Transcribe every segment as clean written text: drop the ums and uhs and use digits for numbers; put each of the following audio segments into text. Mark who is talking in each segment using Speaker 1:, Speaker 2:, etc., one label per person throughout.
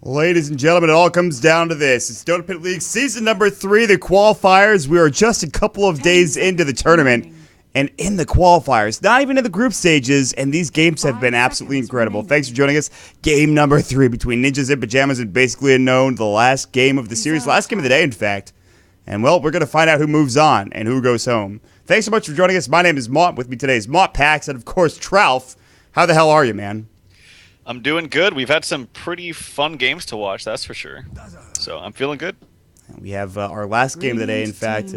Speaker 1: Ladies and gentlemen, it all comes down to this. It's DotaPit League Season number 3, the Qualifiers. We are just a couple of days into the tournament, and in the Qualifiers, not even in the group stages, and these games have been absolutely incredible. Thanks for joining us. Game number 3 between Ninjas in Pajamas and Basically Unknown, the last game of the series, last game of the day, in fact. And, well, we're going to find out who moves on and who goes home. Thanks so much for joining us. My name is Mott. With me today is Mott Pax, and, of course, Trouf. How the hell are you, man?
Speaker 2: I'm doing good. We've had some pretty fun games to watch, that's for sure. So I'm feeling good.
Speaker 1: We have our last game of the day, in fact.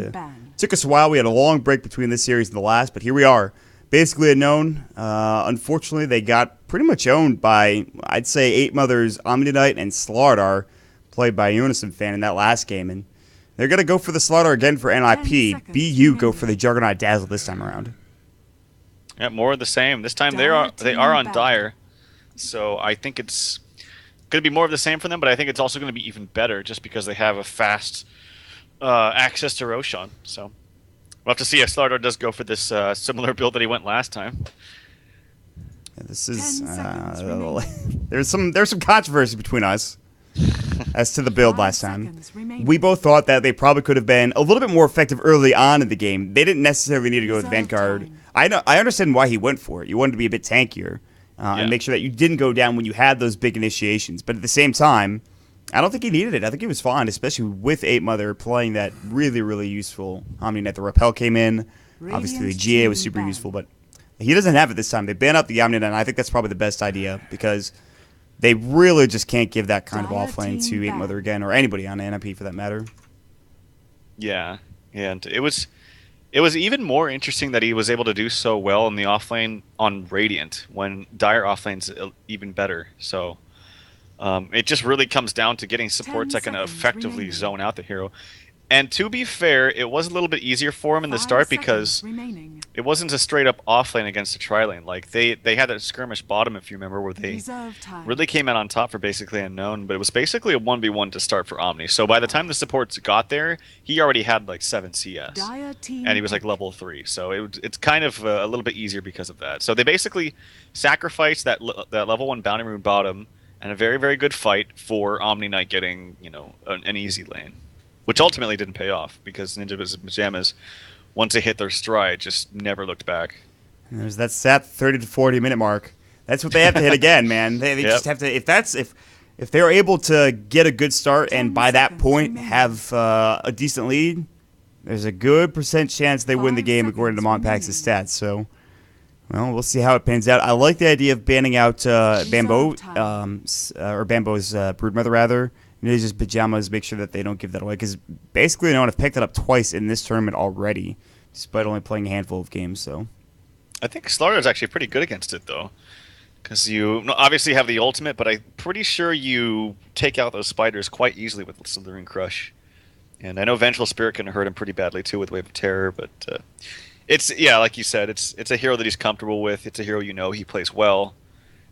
Speaker 1: Took us a while. We had a long break between this series and the last, but here we are. Basically Unknown. Unfortunately, they got pretty much owned by, I'd say, 8 Mothers, Omnidite, and Slardar, played by a Unison fan in that last game. And they're going to go for the Slardar again for NiP. BU go for the Juggernaut Dazzle this time around.
Speaker 2: Yeah, more of the same. This time they are on Dire. So I think it's going to be more of the same for them, but I think it's also going to be even better just because they have a fast access to Roshan. So we'll have to see if Slardar does go for this similar build that he went last time.
Speaker 1: Yeah, this is there's some controversy between us as to the build last time. We both thought that they probably could have been a little bit more effective early on in the game. They didn't necessarily need to go with Vanguard. I understand why he went for it. You wanted to be a bit tankier. And make sure that you didn't go down when you had those big initiations. But at the same time, I don't think he needed it. I think he was fine, especially with 8 Mother playing that really, really useful Omninet. The Repel came in. Obviously, the GA was super useful, but he doesn't have it this time. They banned out the Omninet, and I think that's probably the best idea because they really just can't give that kind of offlane to 8 Mother again, or anybody on NiP for that matter.
Speaker 2: Yeah, and it was even more interesting that he was able to do so well in the offlane on Radiant when Dire offlane's even better. So it just really comes down to getting supports that can effectively zone out the hero. And to be fair, it was a little bit easier for him in the start because it wasn't a straight up offlane against a tri-lane. Like they had that skirmish bottom, if you remember, where they really came out on top for Basically Unknown, but it was basically a 1v1 to start for Omni. So by the time the supports got there, he already had like 7 CS, and he was like level 3. So it's kind of a little bit easier because of that. So they basically sacrificed that level 1 bounty rune bottom and a very, very good fight for Omni Knight getting, you know, an easy lane. Which ultimately didn't pay off because Ninjas in Pajamas, once they hit their stride, just never looked back.
Speaker 1: And there's that set 30 to 40 minute mark. That's what they have to hit again, man. They just have to. If they're able to get a good start and by that point have a decent lead, there's a good % chance they win the game according to Montpax's stats. So, well, we'll see how it pans out. I like the idea of banning out Bambo or Bambo's Broodmother rather. Ninjas Pajamas, make sure that they don't give that away. Because basically, no one have picked it up twice in this tournament already, despite only playing a handful of games. So,
Speaker 2: I think Slardar is actually pretty good against it, though. Because you obviously have the ultimate, but I'm pretty sure you take out those spiders quite easily with Slithering Crush. And I know Vengeful Spirit can hurt him pretty badly, too, with Wave of Terror. But it's, yeah, like you said, it's a hero that he's comfortable with. It's a hero you know he plays well.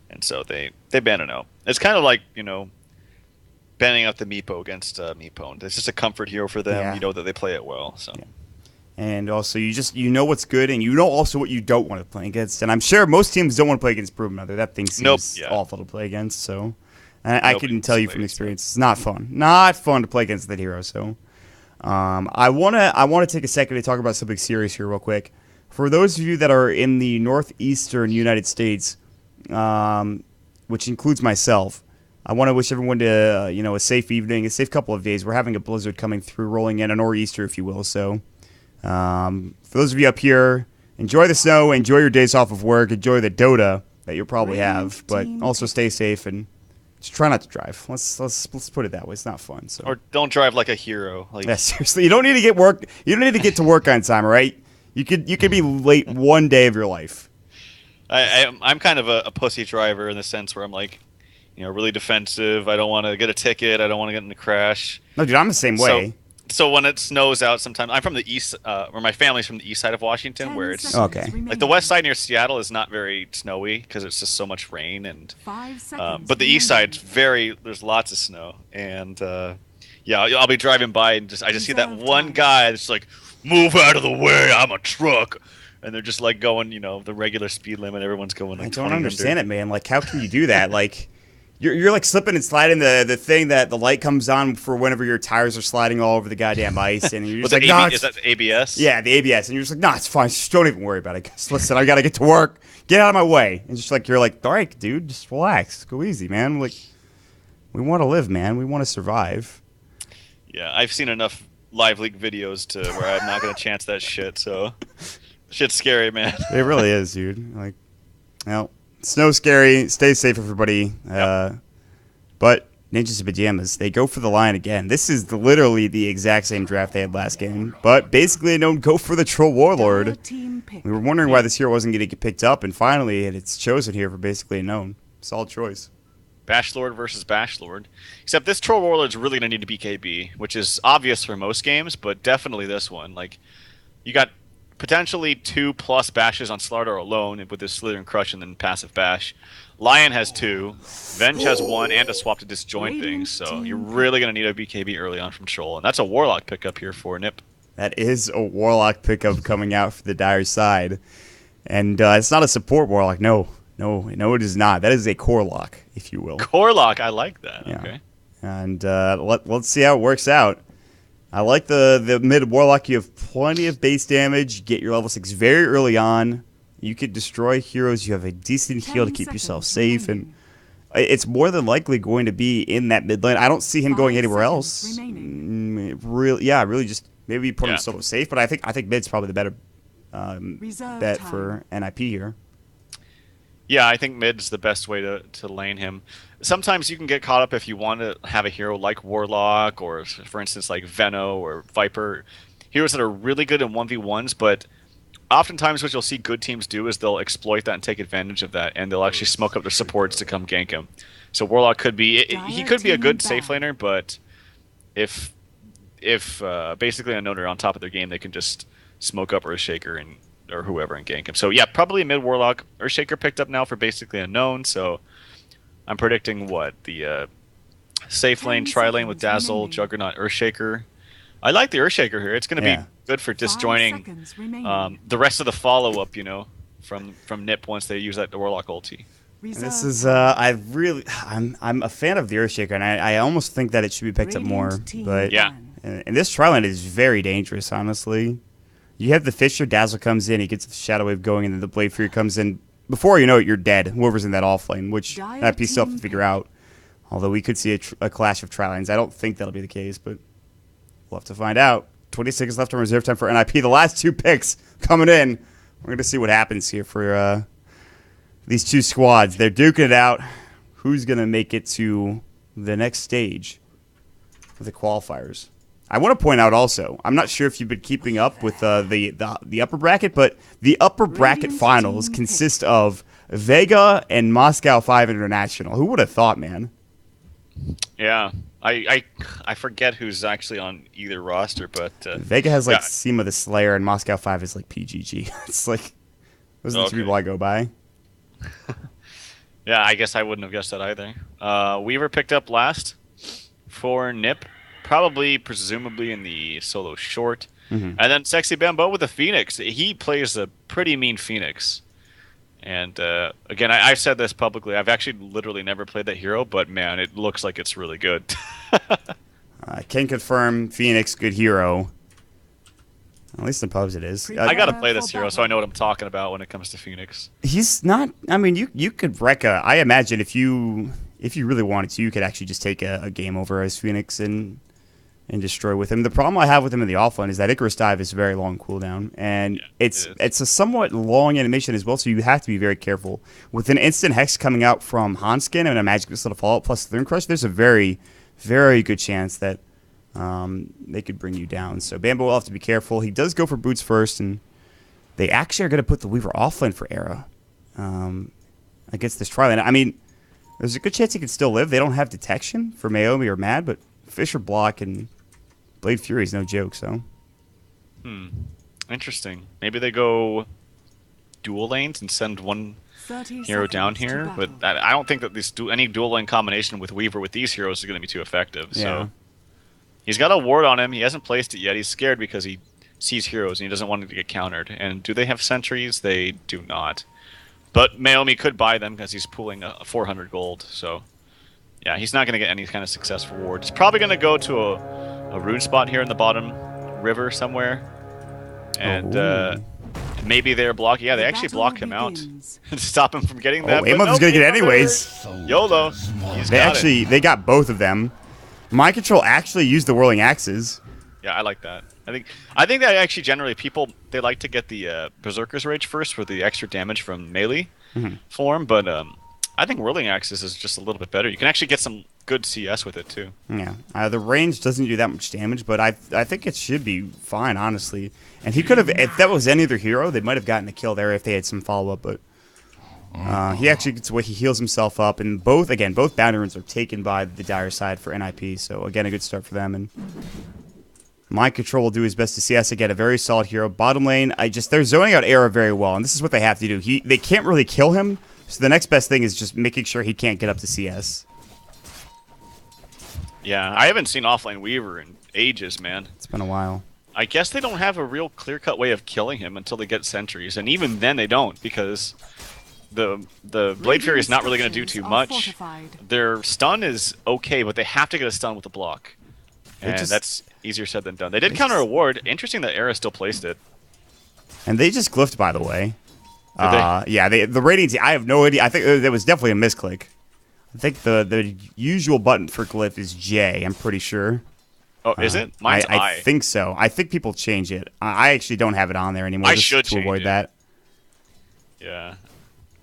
Speaker 2: And so they ban him out. It's kind of like, you know, banning out the Meepo against Meepo. It's just a comfort hero for them. Yeah. You know that they play it well. So, yeah.
Speaker 1: And also, you know what's good, and you know also what you don't want to play against. And I'm sure most teams don't want to play against Broodmother. That thing seems awful to play against. So, I can tell you from experience, it's not fun. Not fun to play against that hero. So, I wanna take a second to talk about something serious here, real quick. For those of you that are in the northeastern United States, which includes myself, I want to wish everyone to a safe evening, a safe couple of days. We're having a blizzard coming through, rolling in, a nor'easter, if you will. So, for those of you up here, enjoy the snow, enjoy your days off of work, enjoy the Dota that you'll probably have, but also stay safe and just try not to drive. Let's put it that way. It's not fun. So.
Speaker 2: Or don't drive like a hero. Like,
Speaker 1: yeah, seriously, you don't need to get work. You don't need to get to work on time, all right? You could be late one day of your life.
Speaker 2: I'm kind of a pussy driver in the sense where I'm like, really defensive. I don't want to get a ticket. I don't want to get in a crash.
Speaker 1: No, dude, I'm the same way.
Speaker 2: So when it snows out, sometimes I'm from the east, or my family's from the east side of Washington, where it's
Speaker 1: okay.
Speaker 2: Like the west side near Seattle is not very snowy because it's just so much rain, and but the east side's there's lots of snow, and yeah, I'll be driving by and I just see that one guy that's like, move out of the way, I'm a truck. And they're just like going, the regular speed limit. Everyone's going like, I
Speaker 1: don't understand it, man. Like, how can you do that? Like, you're like slipping and sliding the thing that the light comes on for whenever your tires are sliding all over the goddamn ice. And you're just like, no,
Speaker 2: is that ABS?
Speaker 1: Yeah, the ABS. And you're just like, no, it's fine. Just don't even worry about it. Just listen, I got to get to work. Get out of my way. And just like, you're like, all right, dude, just relax. Go easy, man. Like, we want to live, man. We want to survive.
Speaker 2: Yeah, I've seen enough live leak videos to where I'm not going to chance that shit, so... Shit's scary, man.
Speaker 1: It really is, dude. Like, snow's scary. Stay safe, everybody. Yep. But Ninjas in Pajamas, they go for the Lion again. This is literally the exact same draft they had last game. But basically, they don't go for the Troll Warlord. We were wondering why this hero wasn't going to get picked up, and finally, it's chosen here for basically a known. Solid choice.
Speaker 2: Bashlord versus Bashlord. Except this Troll Warlord's really going to need to BKB, which is obvious for most games, but definitely this one. Like, you got... potentially 2+ bashes on Slardar alone with his Slither and Crush and then passive bash. Lion has 2, Venge has 1, and a swap to disjoint things, so you're really going to need a BKB early on from Troll. And that's a Warlock pickup here for NiP.
Speaker 1: That is a Warlock pickup coming out for the Dire side. And it's not a support Warlock. No, it is not. That is a core lock, if you will.
Speaker 2: Core lock, I like that. Yeah. Okay.
Speaker 1: And let's see how it works out. I like the mid Warlock. You have plenty of base damage. Get your level 6 very early on. You could destroy heroes. You have a decent heal to keep yourself safe. And it's more than likely going to be in that mid lane. I don't see him going anywhere else. Really just maybe put him solo safe. But I think mid's probably the better bet for NiP here.
Speaker 2: Yeah, I think mid's the best way to lane him. Sometimes you can get caught up if you want to have a hero like Warlock or, for instance, like Veno or Viper. Heroes that are really good in 1v1s, but oftentimes what you'll see good teams do is they'll exploit that and take advantage of that, and they'll actually smoke up their supports to come gank him. So Warlock could be... he could be a good safe laner, but if basically Unknown are on top of their game, they can just smoke up Earthshaker or whoever and gank him. So yeah, probably a mid Warlock. Earthshaker picked up now for basically Unknown, so I'm predicting the safe lane, tri lane with Dazzle, Juggernaut, Earthshaker. I like the Earthshaker here. It's going to be good for disjoining the rest of the follow up, from NiP once they use that Warlock ulti.
Speaker 1: And this is I'm a fan of the Earthshaker, and I almost think that it should be picked up more. But
Speaker 2: yeah,
Speaker 1: and this tri lane is very dangerous, honestly. You have the Fisher, Dazzle comes in, he gets the Shadow Wave going, and then the Blade Fury comes in. Before you know it, you're dead. Whoever's in that off lane, which NiP still have to figure out. Although we could see a clash of tri-lanes. I don't think that'll be the case, but we'll have to find out. 20 seconds left on reserve time for NiP. The last 2 picks coming in. We're going to see what happens here for these 2 squads. They're duking it out. Who's going to make it to the next stage of the qualifiers? I want to point out also, I'm not sure if you've been keeping up with the upper bracket, but the upper bracket finals consist of Vega and Moscow 5 International. Who would have thought, man?
Speaker 2: Yeah, I forget who's actually on either roster, but
Speaker 1: Vega has like Seema the Slayer, and Moscow 5 is like PGG. It's like those are the 2 people I go by.
Speaker 2: Yeah, I guess I wouldn't have guessed that either. Weaver picked up last for NiP. Presumably in the solo short. And then Sexy Bambo with the Phoenix. He plays a pretty mean Phoenix. And again, I've said this publicly. I've actually literally never played that hero, but man, it looks like it's really good.
Speaker 1: Can confirm Phoenix, good hero. At least in pubs it is.
Speaker 2: I gotta play this hero so I know what I'm talking about when it comes to Phoenix.
Speaker 1: He's not. I mean, you could wreck a. I imagine if you really wanted to, you could actually just take a game over as Phoenix and destroy with him. The problem I have with him in the offline is that Icarus Dive is a very long cooldown, and it's a somewhat long animation as well. So you have to be very careful with an instant hex coming out from Hanskin and a magic missile to follow up plus Thorn Crush. There's a very, very good chance that they could bring you down. So Bambo will have to be careful. He does go for boots first, and they actually are going to put the Weaver offline for Era against this Trilane. I mean, there's a good chance he can still live. They don't have detection for Maomi or Mad, but Fisher block and Blade Fury is no joke. So,
Speaker 2: interesting. Maybe they go dual lanes and send one hero down here, but I don't think that any dual lane combination with Weaver with these heroes is going to be too effective.
Speaker 1: Yeah.
Speaker 2: So. He's got a ward on him. He hasn't placed it yet. He's scared because he sees heroes and he doesn't want it to get countered. And do they have sentries? They do not. But Maomi could buy them because he's pooling 400 gold. So, yeah, he's not going to get any kind of successful ward. He's probably going to go to a rune spot here in the bottom river somewhere. And maybe they're blocking. Yeah, they actually block him out to stop him from getting that.
Speaker 1: Amos is going to get it anyways.
Speaker 2: YOLO.
Speaker 1: They got both of them. Mind Control actually used the whirling axes.
Speaker 2: Yeah, I like that. I think that actually generally people they like to get the Berserker's Rage first for the extra damage from melee form, but I think whirling axes is just a little bit better. You can actually get some good CS with it too.
Speaker 1: Yeah, the range doesn't do that much damage, but I think it should be fine, honestly. And he could have, if that was any other hero, they might have gotten a kill there if they had some follow up, but. He actually gets away. He heals himself up, and both bounty runes are taken by the Dire side for NiP. So again, a good start for them. And Mind Control will do his best to CS again. A very solid hero. Bottom lane, they're zoning out Era very well, and this is what they have to do. They can't really kill him, so the next best thing is just making sure he can't get up to CS.
Speaker 2: Yeah, I haven't seen offlane Weaver in ages, man.
Speaker 1: It's been a while.
Speaker 2: I guess they don't have a real clear-cut way of killing him until they get sentries, and even then they don't because. The Blade Fury is not really going to do too much. Their stun is okay, but they have to get a stun with a block. And that's easier said than done. They did counter a ward. Interesting that Era still placed it.
Speaker 1: And they just glyphed, by the way.
Speaker 2: Did they?
Speaker 1: Yeah, the Radiant, I have no idea. I think it was definitely a misclick. I think the usual button for glyph is J, I'm pretty sure.
Speaker 2: Oh, is it? Mine's I.
Speaker 1: I think so. I think people change it. I actually don't have it on there anymore.
Speaker 2: I should
Speaker 1: to avoid that.
Speaker 2: Yeah.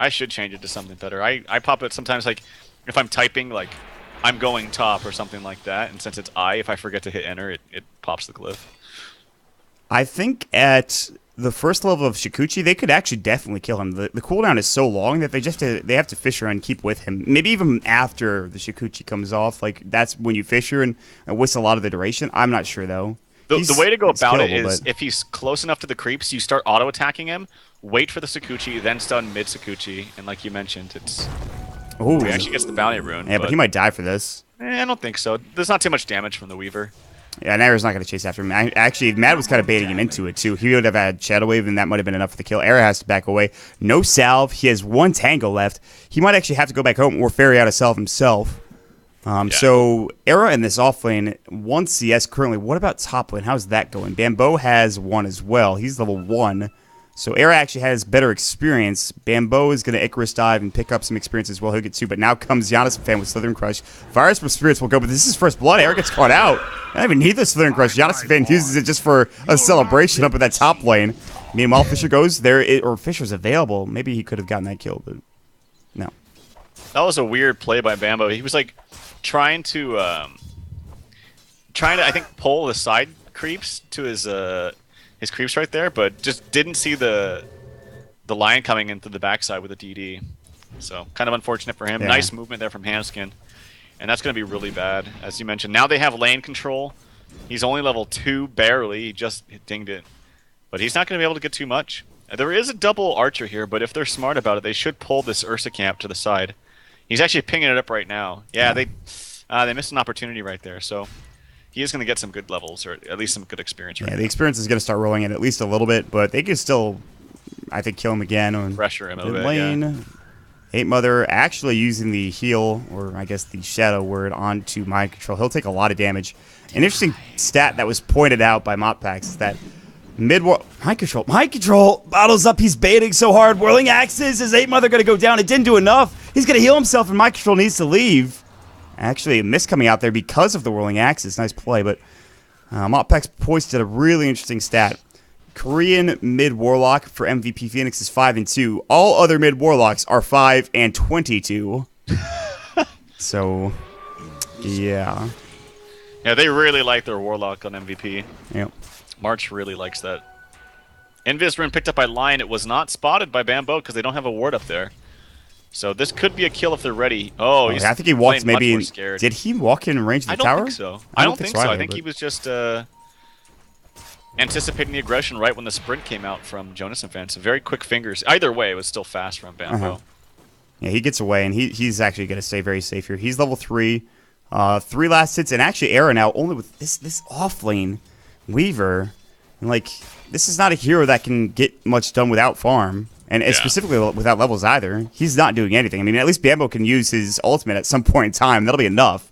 Speaker 2: I should change it to something better. I pop it sometimes, like, if I'm typing, like, I'm going top or something like that, and since it's I, if I forget to hit enter, it pops the glyph.
Speaker 1: I think at the first level of Shikuchi, they could actually definitely kill him. The cooldown is so long that they have to Fisher and keep with him. Maybe even after the Shikuchi comes off, like, that's when you Fisher and waste a lot of the duration. I'm not sure, though.
Speaker 2: The way to go about it is, if he's close enough to the creeps, you start auto-attacking him, wait for the Sakuchi, then stun mid-Sakuchi, and like you mentioned, it's...
Speaker 1: Ooh.
Speaker 2: He actually gets the bounty rune.
Speaker 1: Yeah, but he might die for this.
Speaker 2: I don't think so. There's not too much damage from the Weaver.
Speaker 1: Yeah, Era's not going to chase after him. Actually, Mad was kind of baiting him into it, too. He would have had Shadow Wave, and that might have been enough for the kill. Era has to back away. No salve. He has one Tango left. He might actually have to go back home or ferry out a salve himself. So, Era in this offlane, 1 CS currently. What about top lane? How's that going? Bambo has 1 as well. He's level 1. So, Era actually has better experience. Bambo is going to Icarus dive and pick up some experience as well. He'll get 2. But now comes Giannis Fan with Slithering Crush. Virus from Spirits will go, but this is first blood. Era gets caught out. I don't even need the Slithering Crush. Giannis Fan uses it just for a celebration up at that top lane. Meanwhile, Fisher goes there, or Fisher's available. Maybe he could have gotten that kill, but no.
Speaker 2: That was a weird play by Bambo. He was like trying to I think pull the side creeps to his creeps right there, but just didn't see the line coming into the backside with a DD. So kind of unfortunate for him.
Speaker 1: Yeah.
Speaker 2: Nice movement there from Hamskin. And that's going to be really bad, as you mentioned. Now they have lane control. He's only level 2, barely. He just dinged it. But he's not going to be able to get too much. There is a double archer here, but if they're smart about it, they should pull this Ursa camp to the side. He's actually pinging it up right now. Yeah, they missed an opportunity right there. So he is going to get some good levels, or at least some good experience right now.
Speaker 1: The experience is going to start rolling in at least a little bit, but they can still, I think, kill him again.
Speaker 2: Pressure him a bit,
Speaker 1: lane. Hate Mother actually using the heal, or I guess the shadow word, onto Mind Control. He'll take a lot of damage. An interesting stat that was pointed out by Moppax is that Mind Control bottles up. He's baiting so hard. Whirling Axes. Is Hate Mother going to go down? It didn't do enough. He's going to heal himself, and Mind Control needs to leave. Actually, a miss coming out there because of the Whirling Axes. Nice play, but Moppax posted a really interesting stat. Korean mid-Warlock for MVP Phoenix is 5-2. All other mid-Warlocks are 5-22. So, yeah.
Speaker 2: Yeah, they really like their Warlock on MVP.
Speaker 1: Yep.
Speaker 2: March really likes that. Invis Rune picked up by Lion. It was not spotted by Bambo because they don't have a ward up there. So this could be a kill if they're ready. Oh, he's
Speaker 1: I think he walked maybe.
Speaker 2: Scared.
Speaker 1: Did he walk in range of the tower?
Speaker 2: I don't think so. I don't think so. I think he was just anticipating the aggression right when the sprint came out from Jonas and Fans. Very quick fingers. Either way, it was still fast from Bambo.
Speaker 1: Yeah, he gets away, and he's actually going to stay very safe here. He's level 3. 3 last hits, and actually Era now only with this off lane Weaver. And like, this is not a hero that can get much done without farm. And specifically without levels either. He's not doing anything. I mean, at least Bambo can use his ultimate at some point in time. That'll be enough.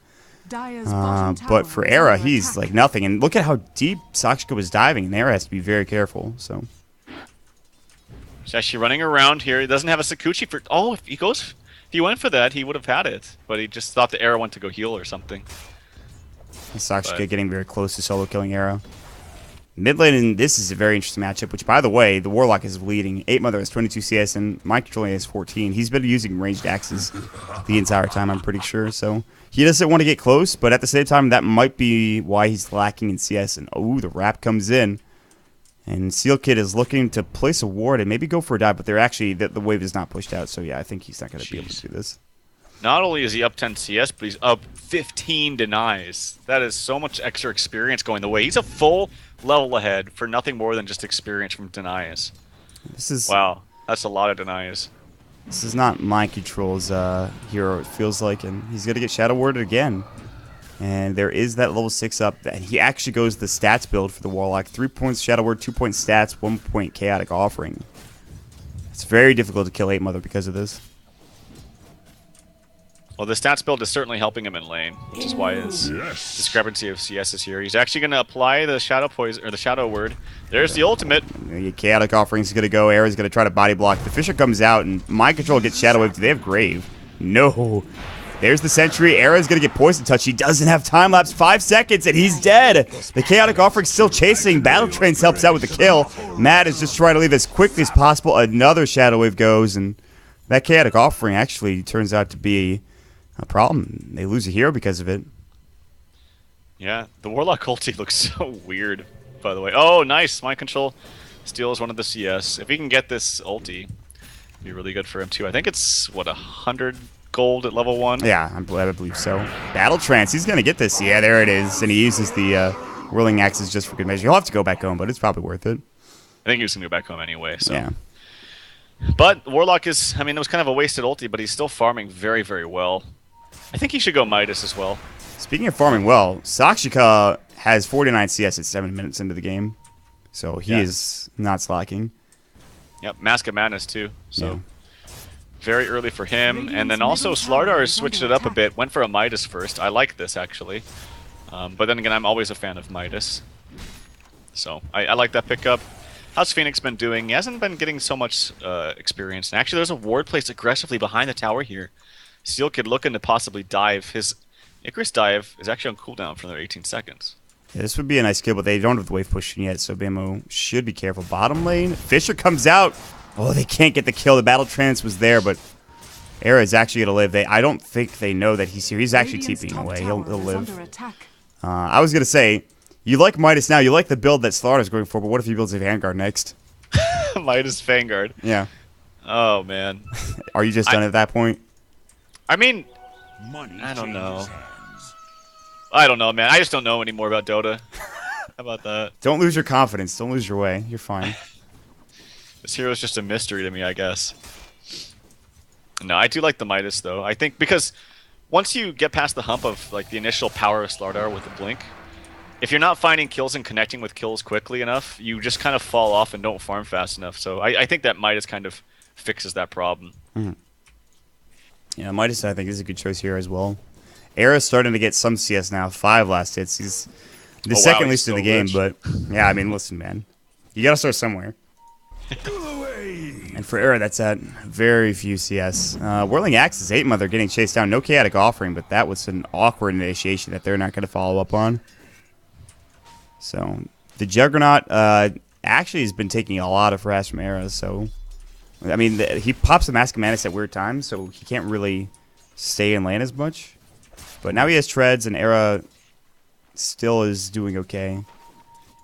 Speaker 1: But for Era, he's like nothing. And look at how deep Sakshika was diving. And Era has to be very careful. So
Speaker 2: he's actually running around here. He doesn't have a Sakuchi for... Oh, if he went for that, he would have had it. But he just thought the Era went to go heal or something.
Speaker 1: Sakshika getting very close to solo killing Era. Mid lane, and this is a very interesting matchup, which, by the way, the Warlock is leading. 8 Mother has 22 CS, and Mind Control has 14. He's been using ranged axes the entire time, I'm pretty sure. So he doesn't want to get close, but at the same time, that might be why he's lacking in CS. And, oh, the wrap comes in. And Seal Kid is looking to place a ward and maybe go for a dive, but they're actually, the wave is not pushed out. So, yeah, I think he's not going to be able to do this.
Speaker 2: Not only is he up 10 CS, but he's up 15 denies. That is so much extra experience going the way. He's a full level ahead for nothing more than just experience from denies. Wow, that's a lot of denies.
Speaker 1: This is not Mind Control's hero, it feels like, and he's going to get Shadow Warded again. And there is that level 6 up. That he actually goes the stats build for the Warlock. 3 points Shadow Word, 2 point stats, 1 point Chaotic Offering. It's very difficult to kill 8 Mother because of this.
Speaker 2: Well, the stats build is certainly helping him in lane, which is why his discrepancy of CS is here. He's actually going to apply the Shadow Poison, or the Shadow Word. There's the ultimate.
Speaker 1: The Chaotic Offering's going to go. Era's going to try to body block. The Fisher comes out, and Mind Control gets Shadow Wave. Do they have Grave? No. There's the Sentry. Era's going to get Poison Touch. He doesn't have time lapse. 5 seconds, and he's dead. The Chaotic Offering's still chasing. Battle Trains helps out with the kill. Matt is just trying to leave as quickly as possible. Another Shadow Wave goes, and that Chaotic Offering actually turns out to be a problem. They lose a hero because of it.
Speaker 2: Yeah, the Warlock ulti looks so weird, by the way. Oh, nice. Mind Control steals one of the CS. If he can get this ulti, it'd be really good for him, too. I think it's, what, 100 gold at level 1?
Speaker 1: Yeah, I believe so. Battle Trance, he's going to get this. Yeah, there it is. And he uses the Whirling Axes just for good measure. He'll have to go back home, but it's probably worth it.
Speaker 2: I think he was going to go back home anyway, so...
Speaker 1: Yeah.
Speaker 2: But Warlock is, I mean, it was kind of a wasted ulti, but he's still farming very, very well. I think he should go Midas as well.
Speaker 1: Speaking of farming well, Sakshika has 49 CS at 7 minutes into the game. So he is not slacking.
Speaker 2: Yep, Mask of Madness too. So very early for him. And then also Slardar has switched it up a bit. Went for a Midas first. I like this actually. But then again, I'm always a fan of Midas. So I like that pickup. How's Phoenix been doing? He hasn't been getting so much experience. And actually, there's a ward placed aggressively behind the tower here. Seal Kid looking to possibly dive. His Icarus dive is actually on cooldown for another 18 seconds.
Speaker 1: Yeah, this would be a nice kill, but they don't have the wave pushing yet, so Bamo should be careful. Bottom lane, Fisher comes out. Oh, they can't get the kill. The Battle Trance was there, but Era is actually going to live. I don't think they know that he's here. He's actually TPing away. He'll live. I was going to say, you like Midas now. You like the build that Slardar's going for, but what if he builds a Vanguard next?
Speaker 2: Midas Vanguard.
Speaker 1: Yeah.
Speaker 2: Oh, man.
Speaker 1: Are you just done at that point?
Speaker 2: I mean, I don't know. I don't know, man. I just don't know anymore about Dota. How about that?
Speaker 1: Don't lose your confidence. Don't lose your way. You're fine.
Speaker 2: This hero is just a mystery to me, I guess. No, I do like the Midas, though. I think because once you get past the hump of like the initial power of Slardar with the Blink, if you're not finding kills and connecting with kills quickly enough, you just kind of fall off and don't farm fast enough. So I think that Midas kind of fixes that problem.
Speaker 1: Mm-hmm. Yeah, Midas, I think, is a good choice here as well. Era's starting to get some CS now. 5 last hits. He's the second least in the game, but yeah, I mean, listen, man. You gotta start somewhere. And for Era, that's at very few CS. Whirling Axe is 8 Mother getting chased down. No chaotic offering, but that was an awkward initiation that they're not going to follow up on. So the Juggernaut actually has been taking a lot of harass from Era. So I mean, he pops the Mask of Madness at weird times, so he can't really stay in lane as much. But now he has treads, and Era still is doing okay.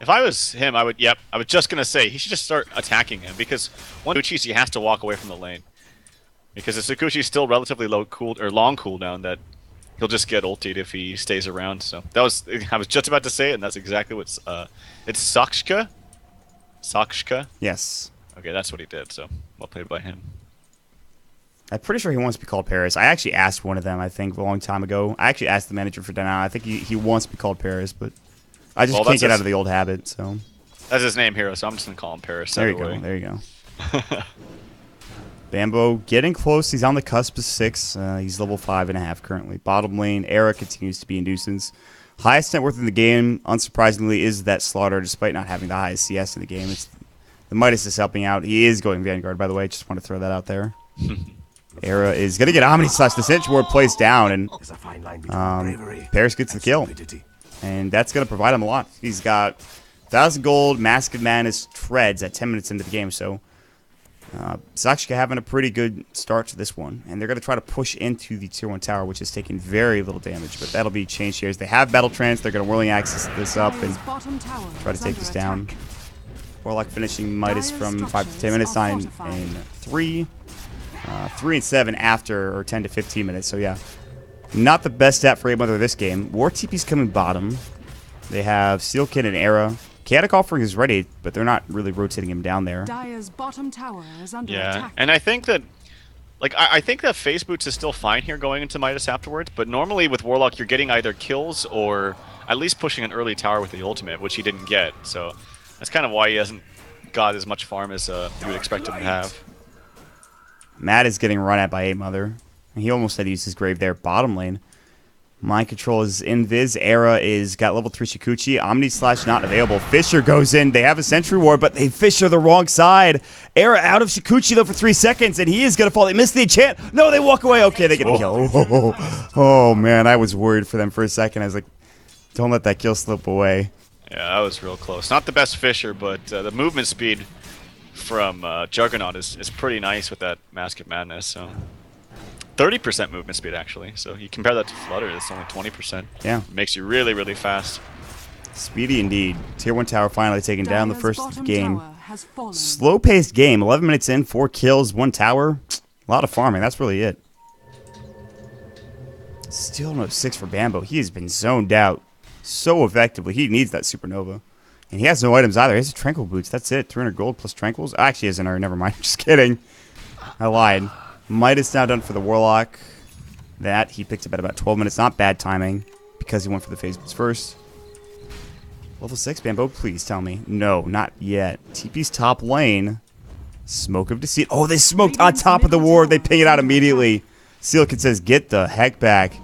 Speaker 2: If I was him, I would. Yep, I was just gonna say he should just start attacking him because one Sakuchi, he has to walk away from the lane because the Sakuchi is still relatively long cooldown that he'll just get ultied if he stays around. So that was I was just about to say it, and that's exactly what's it's Sakshka. Sakshka.
Speaker 1: Yes.
Speaker 2: Okay, that's what he did. So well played by him.
Speaker 1: I'm pretty sure he wants to be called Paris. I actually asked one of them, I think, a long time ago. I actually asked the manager for Dana. I think he wants to be called Paris, but I just can't get out of the old habit. So
Speaker 2: that's his name, Hero, so I'm just going to call him Paris.
Speaker 1: There you go. There you go. Bambo getting close. He's on the cusp of 6. He's level 5.5 currently. Bottom lane, Era continues to be a nuisance. Highest net worth in the game, unsurprisingly, is that Slaughter, despite not having the highest CS in the game. It's the Midas is helping out. He is going Vanguard, by the way. Just want to throw that out there. Era is going to get Omni slash the Cinch Ward placed down, and Paris gets the kill. And that's going to provide him a lot. He's got 1,000 gold, Mask of Madness, treads at 10 minutes into the game. So Sakshika having a pretty good start to this one. And they're going to try to push into the Tier 1 tower, which is taking very little damage. But that'll be changed here. As they have Battle Trance, they're going to Whirling Axis this up and try to take this down. Warlock finishing Midas from 5 to 10 minutes on in 3. 3 and 7 after, or 10 to 15 minutes. So yeah. Not the best stat for A-Mother this game. War TP's coming bottom. They have Steel Kid and Era. Chaotic Offering is ready, but they're not really rotating him down there.
Speaker 3: Dire's bottom tower is under attack.
Speaker 2: And I think that, like, I think that Phase Boots is still fine here going into Midas afterwards, but normally with Warlock you're getting either kills or at least pushing an early tower with the ultimate, which he didn't get. So that's kind of why he hasn't got as much farm as you would expect him to have.
Speaker 1: Matt is getting run at by A-Mother. He almost had to use his grave there. Bottom lane. Mind Control is Invis. Era is got level 3 Shikuchi. Omni slash not available. Fisher goes in. They have a Sentry Ward, but they Fisher the wrong side. Era out of Shikuchi though for 3 seconds, and he is going to fall. They miss the enchant. No, they walk away. Okay, they get a kill. Oh, man, I was worried for them for a second. I was like, don't let that kill slip away.
Speaker 2: Yeah, that was real close. Not the best Fisher, but the movement speed from Juggernaut is pretty nice with that Mask of Madness. So 30% movement speed actually. So you compare that to Flutter, that's only 20%.
Speaker 1: Yeah,
Speaker 2: it makes you really, really fast.
Speaker 1: Speedy indeed. Tier 1 tower finally taking down the first of the game. Slow-paced game. 11 minutes in, 4 kills, 1 tower. A lot of farming. That's really it. Still no 6 for Bambo. He has been zoned out so effectively. He needs that Supernova. And he has no items either. He has a Tranquil Boots. That's it. 300 gold plus Tranquils. Actually, he has another. Never mind. Just kidding. I lied. Midas now done for the Warlock. That he picked up at about 12 minutes. Not bad timing because he went for the phase boots first. Level 6, Bambo, please tell me. No, not yet. TP's top lane. Smoke of Deceit. Oh, they smoked on top of the ward. They ping it out immediately. Sealkid says, get the heck back.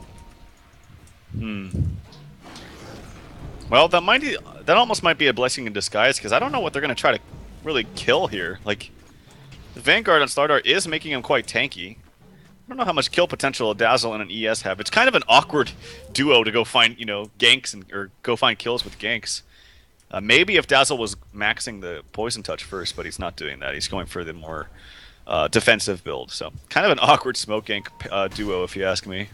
Speaker 2: Well, that almost might be a blessing in disguise, because I don't know what they're going to try to really kill here. Like, the Vanguard on Stardart is making him quite tanky. I don't know how much kill potential a Dazzle and an ES have. It's kind of an awkward duo to go find, you know, ganks or go find kills with ganks. Maybe if Dazzle was maxing the Poison Touch first, but he's not doing that. He's going for the more defensive build. So, kind of an awkward smoke gank duo, if you ask me.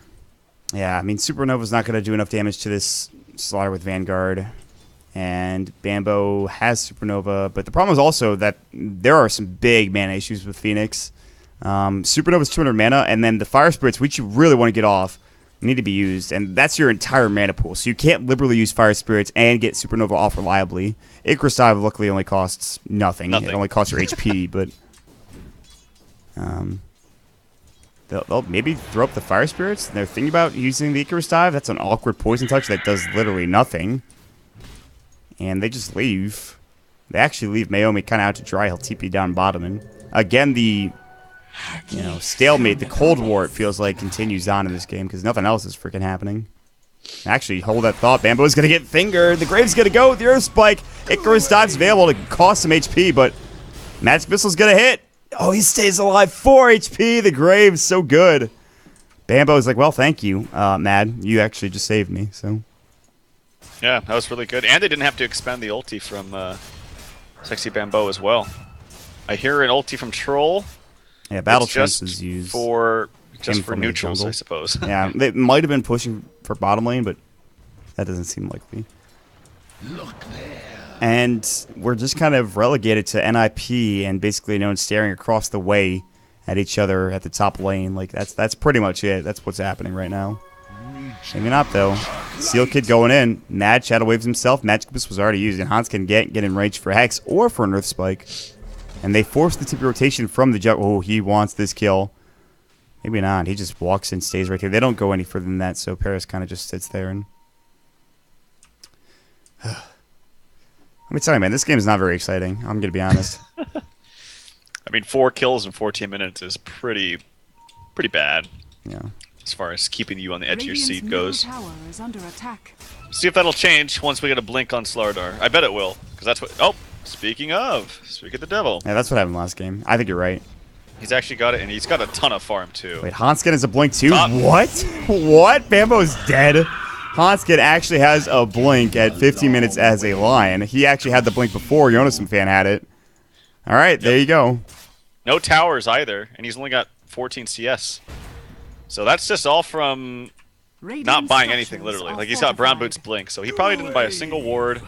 Speaker 1: Yeah, I mean, Supernova's not going to do enough damage to this Slaughter with Vanguard. And Bambo has Supernova. But the problem is also that there are some big mana issues with Phoenix. Supernova's 200 mana, and then the Fire Spirits, which you really want to get off, need to be used. And that's your entire mana pool. So you can't liberally use Fire Spirits and get Supernova off reliably. Icarus Dive luckily only costs nothing. It only costs your HP, but... They'll maybe throw up the Fire Spirits. They're thinking about using the Icarus Dive. That's an awkward Poison Touch that does literally nothing. And they just leave. They actually leave Mayomi kind of out to dry. He'll TP down bottom. And again, the you know, stalemate. The Cold War, it feels like, continues on in this game because nothing else is freaking happening. Actually, hold that thought. Bambo's going to get fingered. The Grave's going to go with the Earth Spike. Icarus dodge available to cost some HP, but Magic Missile's going to hit. Oh, he stays alive. 4 HP. The Grave's so good. Bambo's like, well, thank you, Mad. You actually just saved me, so.
Speaker 2: Yeah, that was really good. And they didn't have to expend the ulti from Sexy Bambo as well. I hear an ulti from Troll.
Speaker 1: Yeah, Battle
Speaker 2: It's
Speaker 1: Trance
Speaker 2: just
Speaker 1: is used.
Speaker 2: just for
Speaker 1: from the
Speaker 2: neutrals,
Speaker 1: jungle.
Speaker 2: I suppose.
Speaker 1: Yeah, they might have been pushing for bottom lane, but that doesn't seem likely. And we're just kind of relegated to NiP and basically no one staring across the way at each other at the top lane. Like that's pretty much it. That's what's happening right now. Maybe not though. Seal Kid going in. Mad Shadow Waves himself. Magic Missile was already used, and Hans can get in range for Hex or for an Earth Spike. And they force the TP rotation from the jungle. Oh, he wants this kill. Maybe not. He just walks in, stays right here. They don't go any further than that, so Paris kind of just sits there. And let me tell you, man, this game is not very exciting. I'm going to be honest.
Speaker 2: I mean, 4 kills in 14 minutes is pretty bad
Speaker 1: Yeah.
Speaker 2: as far as keeping you on the edge of your seat
Speaker 3: Radiant's
Speaker 2: goes.
Speaker 3: middle tower is under attack.
Speaker 2: See if that'll change once we get a blink on Slardar. I bet it will, because that's what. Oh, speak of the devil,
Speaker 1: Yeah, that's what happened last game. I think you're right.
Speaker 2: he's actually got it, and he's got a ton of farm too.
Speaker 1: Wait, Hanskin is a blink too?
Speaker 2: Stop.
Speaker 1: What? What? Bambo's dead. Hanskin actually has a blink at 15 minutes as a lion. He actually had the blink before Jonas fan had it. All right, there you go.
Speaker 2: No towers either, and he's only got 14 CS. So that's just all from
Speaker 3: Radiant
Speaker 2: not buying anything,
Speaker 3: structures
Speaker 2: literally.
Speaker 3: are
Speaker 2: Like, he's got Brown
Speaker 3: fortified.
Speaker 2: Boots blink, so he probably didn't buy a single ward.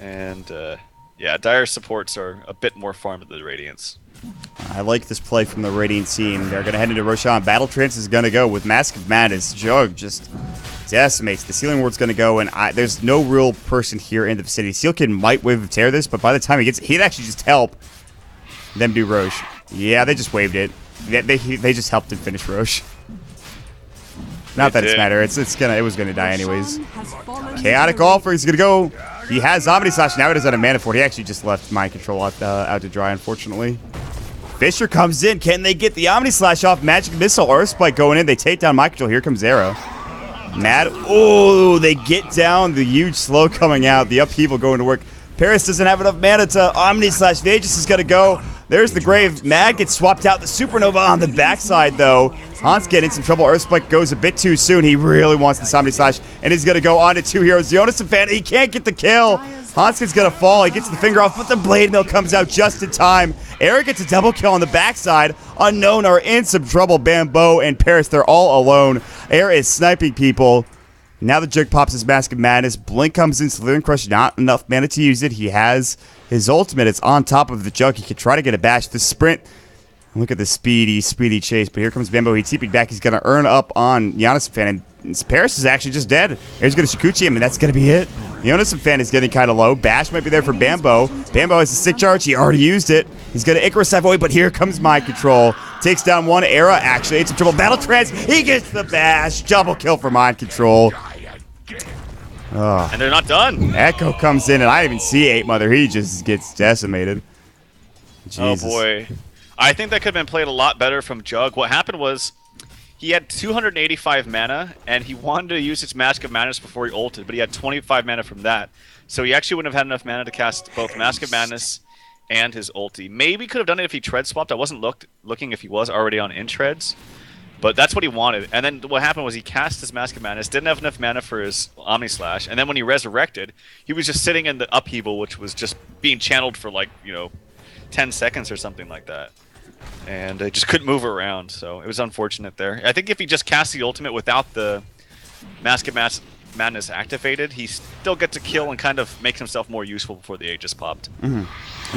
Speaker 2: And, yeah, Dire supports are a bit more farmed than the Radiants.
Speaker 1: I like this play from the Radiant team. They're going to head into Roshan. Battle Trance is going to go with Mask of Madness. Jug just decimates. The Sealing Ward's going to go, and there's no real person here in the vicinity. Seal Kid might wave of tear this, but by the time he gets, he'd actually just help them do Roche. Yeah, they just waved it. They just helped him finish Roche. Not
Speaker 2: They
Speaker 1: that it's
Speaker 2: did.
Speaker 1: matter. It was gonna die anyways.
Speaker 3: Roshan has fallen
Speaker 1: Chaotic
Speaker 3: to
Speaker 1: Golfer, he's gonna go. He has Omni Slash now. He doesn't have mana for it. He actually just left Mind Control out to dry, unfortunately. Fisher comes in. Can they get the Omni Slash off? Magic Missile, Earth Spike going in. They take down Mind Control. Here comes Arrow. Mad. Oh, they get down. The huge slow coming out. The upheaval going to work. Paris doesn't have enough mana to Omni Slash. Vegas is gonna go. There's the Grave. Mad gets swapped out. The Supernova on the backside, though. Hans getting in some trouble. Earth Spike goes a bit too soon. He really wants the Omni Slash, and he's going to go on to 2 heroes. Jonas and Fan, he can't get the kill. Hanskin's going to fall. He gets the finger off, but the Blade Mill comes out just in time. Eric gets a double kill on the backside. Unknown are in some trouble. Bambo and Paris, they're all alone. Air is sniping people. Now the Jug pops his Mask of Madness. Blink comes in. Slither Crush, not enough mana to use it. He has his ultimate. It's on top of the Jug. He could try to get a bash. The sprint. Look at the speedy chase. But here comes Bambo. He TP'd back. He's going to earn up on Giannis Fan. And Paris is actually just dead. Here's going to Shikuchi him, and that's going to be it. Jonas Fan is getting kind of low. Bash might be there for Bambo. Bambo has a sick charge. He already used it. He's going to Icarus Savoy, but here comes Mind Control. Takes down one. Era actually. It's a triple battle trance. He gets the bash. Double kill for Mind Control.
Speaker 2: And they're not done.
Speaker 1: Echo comes in, and I didn't even see 8 Mother. He just gets decimated. Jesus.
Speaker 2: Oh, boy. I think that could have been played a lot better from Jug. What happened was he had 285 mana, and he wanted to use his Mask of Madness before he ulted, but he had 25 mana from that. So he actually wouldn't have had enough mana to cast both Mask of Madness and his ulti. Maybe could have done it if he tread swapped. I wasn't looking if he was already on in treads. But that's what he wanted. And then what happened was he cast his Mask of Madness, didn't have enough mana for his Omni Slash, and then when he resurrected, he was just sitting in the upheaval, which was just being channeled for 10 seconds or something like that. And it just couldn't move around, so it was unfortunate there. I think if he just cast the ultimate without the Mask of Madness activated, he still gets a kill and kind of makes himself more useful before the Aegis popped.
Speaker 1: And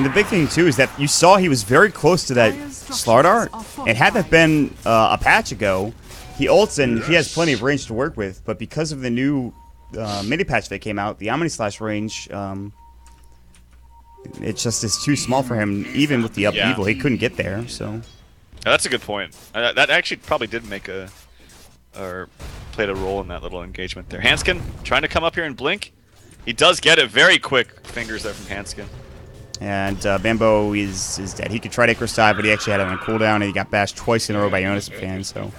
Speaker 1: the big thing, too, is that you saw he was very close to that Slardar. And had that been a patch ago, he ults and he has plenty of range to work with. But because of the new mini patch that came out, the Omni Slash range, it just is too small for him. Even with the upheaval, he couldn't get there. So
Speaker 2: Yeah, that's a good point. That actually probably did played a role in that little engagement there. Hanskin trying to come up here and blink. He does get it very quick. Fingers there from Hanskin.
Speaker 1: And Bambo is dead. He could try to Icarus dive, but he actually had it on a cooldown, and he got bashed twice in a row by Jonas Fan. So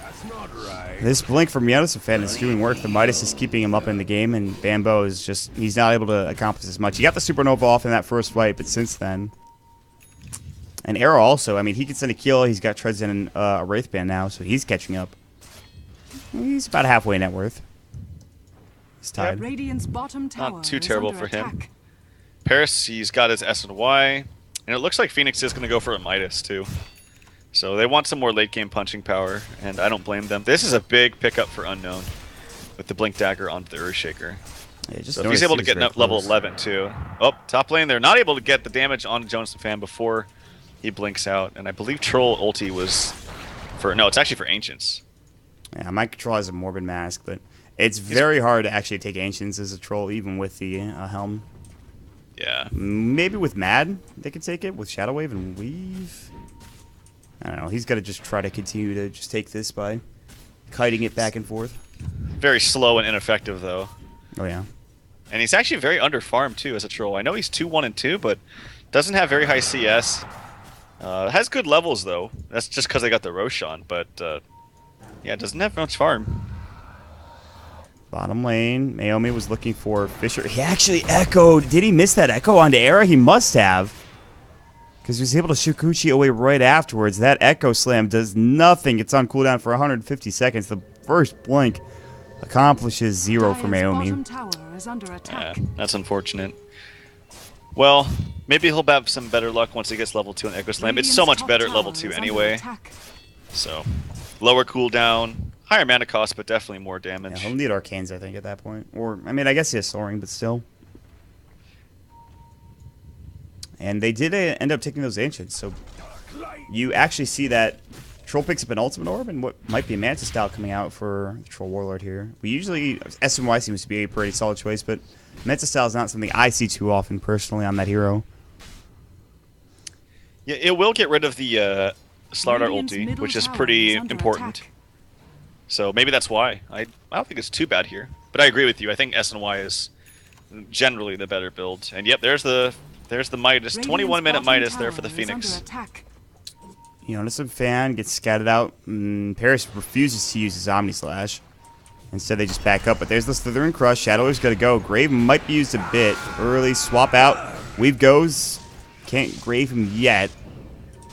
Speaker 1: this blink from Jonas Fan is doing work. The Midas is keeping him up in the game, and Bambo is just, he's not able to accomplish as much. He got the Supernova off in that first fight, but since then. And Arrow also, I mean, he can send a kill. He's got Treads in a Wraith Band now, so he's catching up. He's about halfway net worth. He's tied.
Speaker 3: Radiant's bottom tower
Speaker 2: Not too
Speaker 3: is
Speaker 2: terrible
Speaker 3: under
Speaker 2: for him.
Speaker 3: attack.
Speaker 2: Paris, he's got his S and Y, and it looks like Phoenix is going to go for a Midas too. So they want some more late game punching power, and I don't blame them. This is a big pickup for Unknown with the Blink Dagger onto the Earthshaker.
Speaker 1: Yeah,
Speaker 2: So if he's able to get level 11 too. Oh, top lane, they're not able to get the damage on Jonas Fan before he blinks out, and I believe Troll ulti was for, no, it's actually for Ancients.
Speaker 1: Yeah, my control has a Morbid Mask, but it's very hard to actually take Ancients as a troll, even with the Helm.
Speaker 2: Yeah.
Speaker 1: Maybe with Mad, they could take it. With Shadow Wave and Weave. I don't know. He's got to just try to continue to just take this by kiting it back and forth.
Speaker 2: Very slow and ineffective, though.
Speaker 1: Oh, yeah.
Speaker 2: And he's actually very under-farmed, too, as a troll. I know he's 2-1 and 2, but doesn't have very high CS. Has good levels, though. That's just because they got the Roshan, but yeah, doesn't have much farm.
Speaker 1: Bottom lane, Naomi was looking for Fisher. He actually echoed. Did he miss that echo onto Era? He must have. Because he was able to shoot Gucci away right afterwards. That echo slam does nothing. It's on cooldown for 150 seconds. The first blink accomplishes 0 for Naomi.
Speaker 3: Bottom tower is under attack.
Speaker 2: Yeah, that's unfortunate. Well, maybe he'll have some better luck once he gets level 2 on Echo Slam. It's so much better at level 2 anyway. So, lower cooldown, higher mana cost, but definitely more damage.
Speaker 1: Yeah, he'll need Arcanes, I think, at that point. Or, I mean, I guess he has Soaring, but still. And they did end up taking those Ancients, so you actually see that Troll picks up an Ultimate Orb and what might be a Manta style coming out for the Troll Warlord here. We usually, SMY seems to be a pretty solid choice, but Manta style is not something I see too often personally on that hero.
Speaker 2: Yeah, it will get rid of the Slardar ulti, which is pretty important. So maybe that's why. I don't think it's too bad here. But I agree with you. I think SNY is generally the better build. And yep, there's the Midas. 21-minute Midas there for the Phoenix.
Speaker 1: Jonas Fan gets scattered out. Paris refuses to use his Omni Slash. Instead, they just back up. But there's the Slithering Crush. Shadow's got to go. Grave might be used a bit early. Swap out. Weave goes. Can't grave him yet.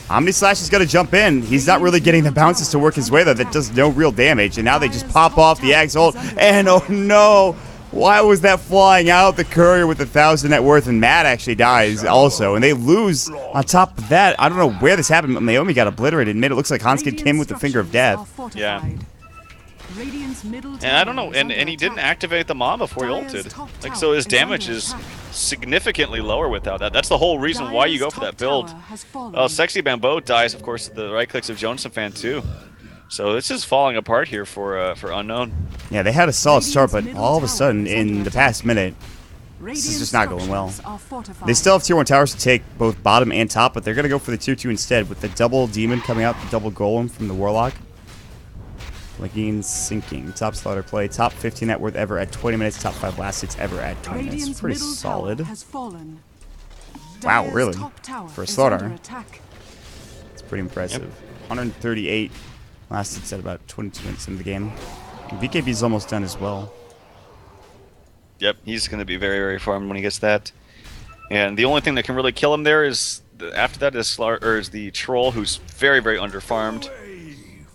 Speaker 1: Omni Slash is going to jump in. He's not really getting the bounces to work his way, though. That does no real damage. And now they just pop off the Axe ult. And oh no! Why was that flying out? The Courier with 1,000 net worth, and Matt actually dies also. And they lose on top of that. I don't know where this happened, but Naomi got obliterated. Mid, it looks like Hanskid came with the Finger of Death.
Speaker 2: Yeah. And I don't know, and he didn't activate the Mom before he ulted. Like, so his damage is significantly lower without that. That's the whole reason why you go for that build. Sexy Bambo dies, of course, the right clicks of Jonas Fan too. So this is falling apart here for Unknown.
Speaker 1: Yeah, they had a solid start, but all of a sudden, in the past minute, this is just not going well. They still have tier 1 towers to take both bottom and top, but they're going to go for the tier 2 instead with the double demon coming out, the double golem from the Warlock. Blinking, sinking. Top slaughter play. Top 15 net worth ever at 20 minutes. Top 5 last hits ever at 20 minutes. Pretty solid. Wow, really? For a slaughter. It's pretty impressive. Yep. 138 last hits at about 22 minutes into the game. BKB is almost done as well.
Speaker 2: Yep, he's going to be very, very farmed when he gets that. And the only thing that can really kill him there is, after that, is the Troll, who's very, very underfarmed.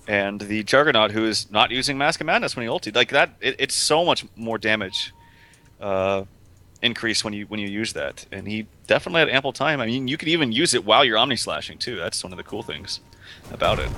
Speaker 2: And the Juggernaut, who is not using Mask of Madness when he ulted. Like that, it's so much more damage increase when you use that. And he definitely had ample time. I mean, you could even use it while you're Omni Slashing too. That's one of the cool things about it.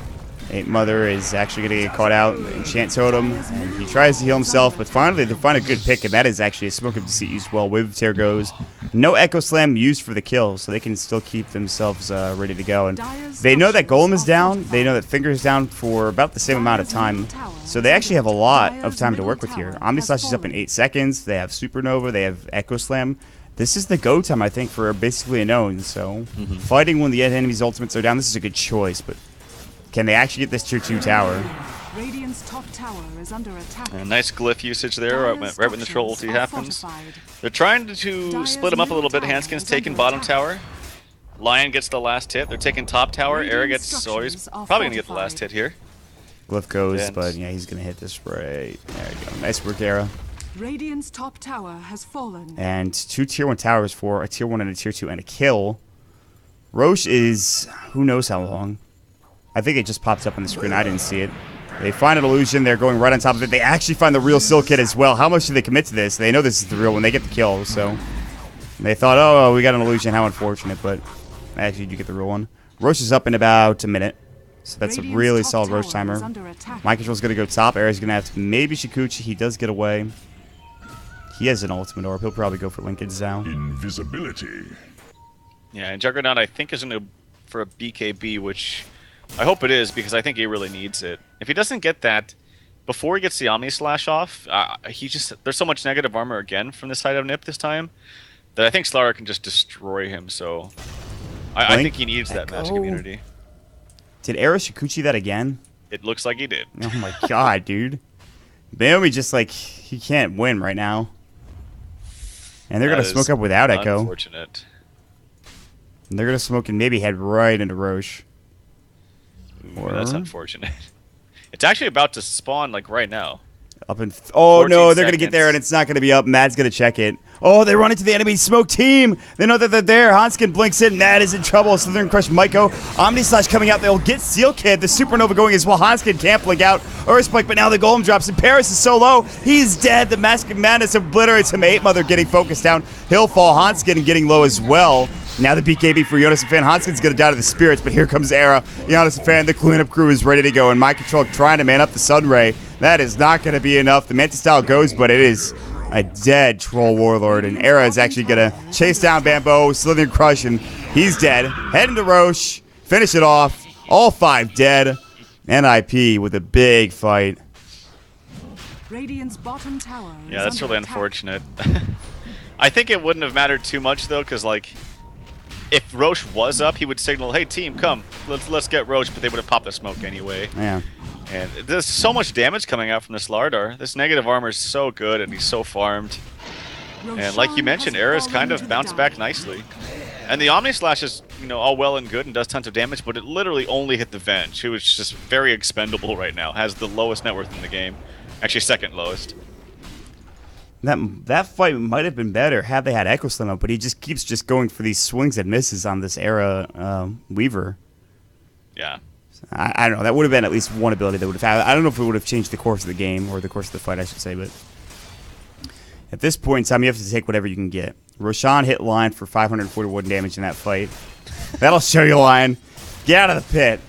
Speaker 1: 8 Mother is actually going to get caught out. Enchant Totem, and he tries to heal himself, but finally they find a good pick, and that is actually a Smoke of Deceit used well. Wave of Tear goes. No Echo Slam used for the kill, so they can still keep themselves ready to go. And they know that Golem is down. They know that Finger is down for about the same amount of time. So they actually have a lot of time to work with here. Omni Slash is up in 8 seconds. They have Supernova. They have Echo Slam. This is the go time, I think, for basically a known. So fighting when the enemy's ultimates are down, this is a good choice, but can they actually get this tier 2 tower?
Speaker 3: Radiant's top tower is under attack.
Speaker 2: A nice glyph usage there, right when the Troll ulti happens. They're trying to split them up a little bit. Hanskin's taking bottom tower. Lion gets the last hit. They're taking top tower. Era
Speaker 3: Radiant
Speaker 2: gets so he's
Speaker 3: structures are
Speaker 2: probably gonna get the last
Speaker 3: fortified.
Speaker 2: hit here.
Speaker 1: Glyph goes,
Speaker 2: And-
Speaker 1: but yeah, he's gonna hit this right. There you go. Nice work, Era.
Speaker 3: Radiant's top tower has fallen.
Speaker 1: And 2 tier 1 towers for a tier 1 and a tier 2 and a kill. Roche is who knows how long. I think it just popped up on the screen. I didn't see it. They find an illusion. They're going right on top of it. They actually find the real Silk Kit as well. How much do they commit to this? They know this is the real one. They get the kill, so they thought, oh, we got an illusion. How unfortunate, but actually, you get the real one. Roche is up in about a minute, so that's a
Speaker 3: Radiant's
Speaker 1: really
Speaker 3: top
Speaker 1: solid
Speaker 3: tower
Speaker 1: Roche
Speaker 3: is
Speaker 1: timer.
Speaker 3: under attack.
Speaker 1: My control's gonna go top. Era's gonna have to maybe Shikuchi. He does get away. He has an ultimate orb. He'll probably go for Lincoln's now.
Speaker 4: Invisibility.
Speaker 2: Yeah, and Juggernaut I think is gonna for a BKB, which I hope it is because I think he really needs it. If he doesn't get that before he gets the Omni Slash off, there's so much negative armor again from the side of NiP this time that I think Slara can just destroy him. So I think he needs that match
Speaker 1: Echo.
Speaker 2: community.
Speaker 1: Did Era Shikuchi that again?
Speaker 2: It looks like he did.
Speaker 1: Oh my god, dude. Naomi just like he can't win right now. And they're
Speaker 2: That
Speaker 1: gonna
Speaker 2: is
Speaker 1: smoke up without Echo.
Speaker 2: Unfortunate.
Speaker 1: And they're gonna smoke and maybe head right into Roche.
Speaker 2: Ooh, that's unfortunate. It's actually about to spawn like right now.
Speaker 1: Up in oh
Speaker 2: 14
Speaker 1: no, they're gonna get there and
Speaker 2: seconds.
Speaker 1: it's not gonna be up. Mad's gonna check it. Oh, they run into the enemy smoke team. They know that they're there. Hanskin blinks in. Mad is in trouble. Southern Crush Maiko. Omni Slash coming out. They'll get Seal Kid. The Supernova going as well. Hanskin can't blink out. Earthspike, but now the Golem drops. And Paris is so low. He's dead. The Mask of Madness obliterates him. 8 Mother getting focused down. He'll fall. Hanskin getting low as well. Now the BKB for Jonas and Fan. Hanskin's gonna die to the spirits, but here comes Era. Jonas and Fan, the cleanup crew is ready to go. And My Control trying to man up the Sunray. That is not gonna be enough. The Mantis style goes, but it is a dead Troll Warlord. And Era is actually gonna chase down Bamboo, Slither Crush, and he's dead. Heading to Roche. Finish it off. All 5 dead. NiP with a big fight.
Speaker 3: Radiant's bottom tower is
Speaker 2: Yeah, that's
Speaker 3: under
Speaker 2: really
Speaker 3: attack.
Speaker 2: unfortunate. I think it wouldn't have mattered too much though, because like, if Roche was up, he would signal, "Hey team, come, let's get Roche," but they would have popped the smoke anyway.
Speaker 1: Yeah.
Speaker 2: And there's so much damage coming out from this Lardar. This negative armor is so good, and he's so farmed. And like you
Speaker 3: Roshan
Speaker 2: mentioned,
Speaker 3: has
Speaker 2: Era's
Speaker 3: fallen
Speaker 2: kind
Speaker 3: to
Speaker 2: of
Speaker 3: the
Speaker 2: bounced
Speaker 3: dark.
Speaker 2: back nicely. And the Omni Slash is, all well and good and does tons of damage, but it literally only hit the Venge, who is just very expendable right now. Has the lowest net worth in the game. Actually, second lowest.
Speaker 1: That fight might have been better had they had Echo Slam up, but he just keeps just going for these swings and misses on this Era Weaver.
Speaker 2: Yeah.
Speaker 1: I don't know. That would have been at least one ability that would have had. I don't know if it would have changed the course of the game or the course of the fight, I should say, but at this point in time, you have to take whatever you can get. Roshan hit Lion for 541 damage in that fight. That'll show you, Lion. Get out of the pit.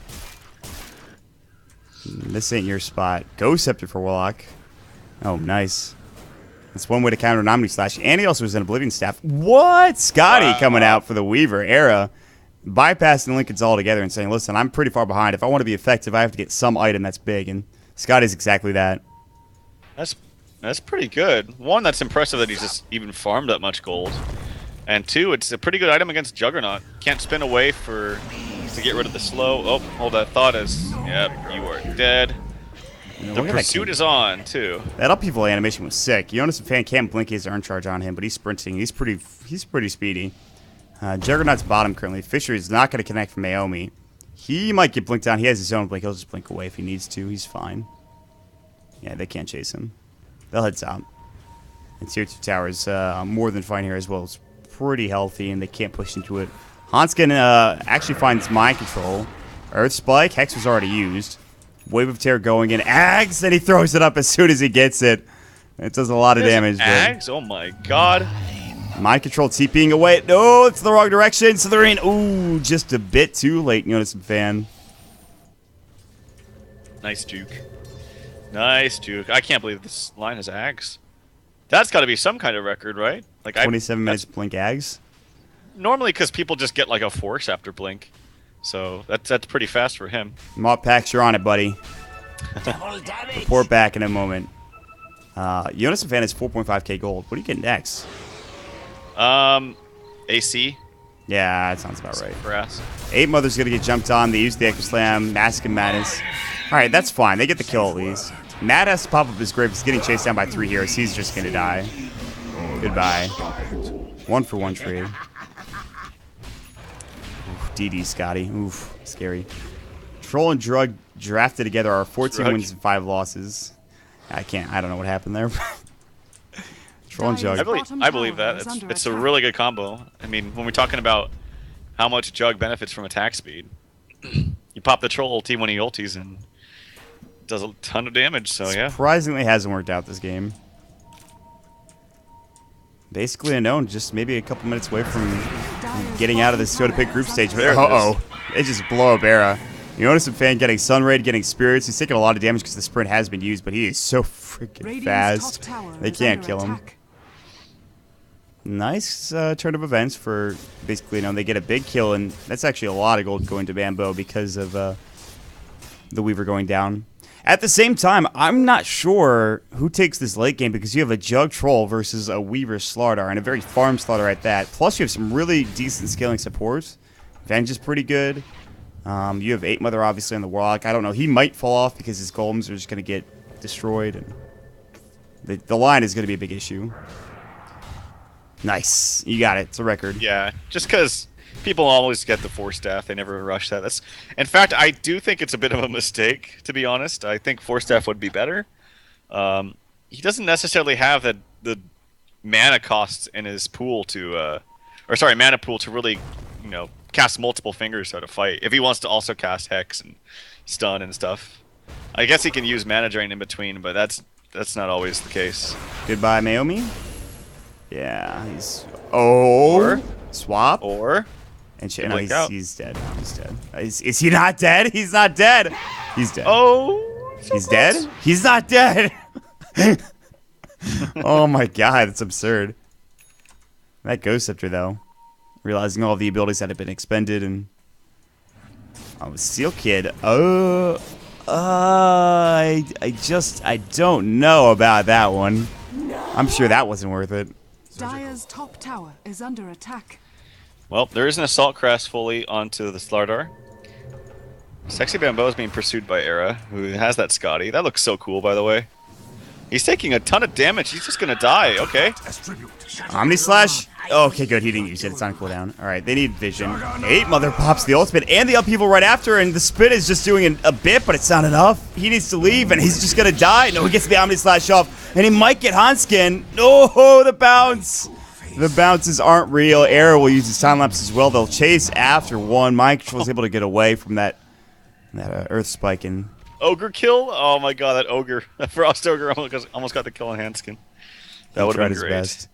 Speaker 1: This ain't your spot. Go Scepter for Warlock. Oh, nice. That's one way to counter an Omni Slash. And he also was an Oblivion Staff. What? Scotty
Speaker 2: Wow.
Speaker 1: coming out for the Weaver. Era bypassing Lincoln's altogether and saying, listen, I'm pretty far behind. If I want to be effective, I have to get some item that's big. And Scotty's exactly that.
Speaker 2: That's pretty good. One, that's impressive that he's just even farmed that much gold. And two, it's a pretty good item against Juggernaut. Can't spin away to get rid of the slow. Oh, hold that thought as, yep, you are dead. The
Speaker 1: Look at that
Speaker 2: pursuit
Speaker 1: kid.
Speaker 2: is on, too.
Speaker 1: That upheaval animation was sick. Jonas and Fan can't blink his urn charge on him, but he's sprinting. He's pretty speedy. Juggernaut's bottom currently. Fisher is not going to connect from Naomi. He might get blinked down. He has his own blink. He'll just blink away if he needs to. He's fine. Yeah, they can't chase him. They'll head top. And tier 2 towers more than fine here as well. It's pretty healthy, and they can't push into it. Hanskin actually finds Mind Control. Earth Spike. Hex was already used. Wave of Terror going in. Ags, and he throws it up as soon as he gets it. It does a lot of damage. but-
Speaker 2: Ags? Oh my god.
Speaker 1: Mind Control TPing away. No, it's the wrong direction. So they're in. Ooh, just a bit too late, Jonas and Fan.
Speaker 2: Nice juke. Nice juke. I can't believe this line has Ags. That's got to be some kind of record, right? Like
Speaker 1: 27 minutes blink Ags.
Speaker 2: Normally, because people just get like a force after blink, so that's pretty fast for him.
Speaker 1: Mop Packs, you're on it, buddy. Report back in a moment. Jonas and Fan is 4.5k gold. What are you getting next?
Speaker 2: AC.
Speaker 1: Yeah, that sounds about right.
Speaker 2: Brass.
Speaker 1: 8 Mother's gonna get jumped on. They use the Echo Slam. Mask and Madness. Alright, that's fine. They get the kill at least. Mad has to pop up his grave. He's getting chased down by 3 heroes. He's just gonna die. Goodbye. 1 for 1 trade. DD Scotty. Oof, scary. Troll and Drug drafted together are 14 wins and 5 losses. I don't know what happened there. Troll and Jug.
Speaker 2: I believe that. It's a really good combo. I mean, when we're talking about how much Jug benefits from attack speed, you pop the Troll ulti when he ultis and does a ton of damage, so yeah.
Speaker 1: Surprisingly hasn't worked out this game. Basically unknown, just maybe a couple minutes away from getting out of this DotaPit group stage. Uh-oh. They just blow up Era. You notice him fan getting Sunraid, getting Spirits. He's taking a lot of damage because the sprint has been used, but he is so freaking fast. They can't kill him. Nice turn of events for basically, they get a big kill, and that's actually a lot of gold going to Bambo because of the Weaver going down. At the same time, I'm not sure who takes this late game because you have a Jug Troll versus a Weaver Slardar, and a very farm Slardar at that. Plus, you have some really decent scaling supports. Venge is pretty good. You have 8 Mother, obviously, on the Warlock. I don't know. He might fall off because his golems are just going to get destroyed, and the line is going to be a big issue. Nice. You got it. It's a record.
Speaker 2: Yeah, just because people always get the 4 staff. They never rush that. In fact, I do think it's a bit of a mistake, to be honest. I think 4 staff would be better. He doesn't necessarily have the mana costs in his pool to... mana pool to really, cast multiple fingers out of fight. If he wants to also cast Hex and Stun and stuff. I guess he can use Mana Drain in between, but that's not always the case.
Speaker 1: Goodbye, Maomi. Yeah, he's... Oh! Swap. And shit. No, he's dead. He's dead. Is he not dead? He's not dead. He's dead.
Speaker 2: Oh!
Speaker 1: So he's dead? He's not dead! Oh my god, that's absurd. That Ghost Scepter, though. Realizing all the abilities that have been expended, and... Oh, Seal Kid. I don't know about that one. I'm sure that wasn't worth it.
Speaker 3: Dire's top tower is under attack.
Speaker 2: Well, there is an Assault Crest fully onto the Slardar. Sexy Bambo is being pursued by Era, who has that Scotty. That looks so cool, by the way. He's taking a ton of damage. He's just gonna die. Okay.
Speaker 1: Omni Slash. Oh, okay, good. He didn't use it. It's on cooldown. All right, they need vision. 8 Mother pops the ultimate and the upheaval right after, and the spin is just doing a bit, but it's not enough. He needs to leave, and he's just gonna die. No, he gets the Omni Slash off, and he might get Hanskin. No, the bounce. The bounces aren't real. Era will use his time lapse as well. They'll chase after one. Mind Control is able to get away from that Earth Spike and.
Speaker 2: Ogre kill? Oh my god, that Ogre. That Frost Ogre almost got the kill on Hanskin. That would have been great. Best.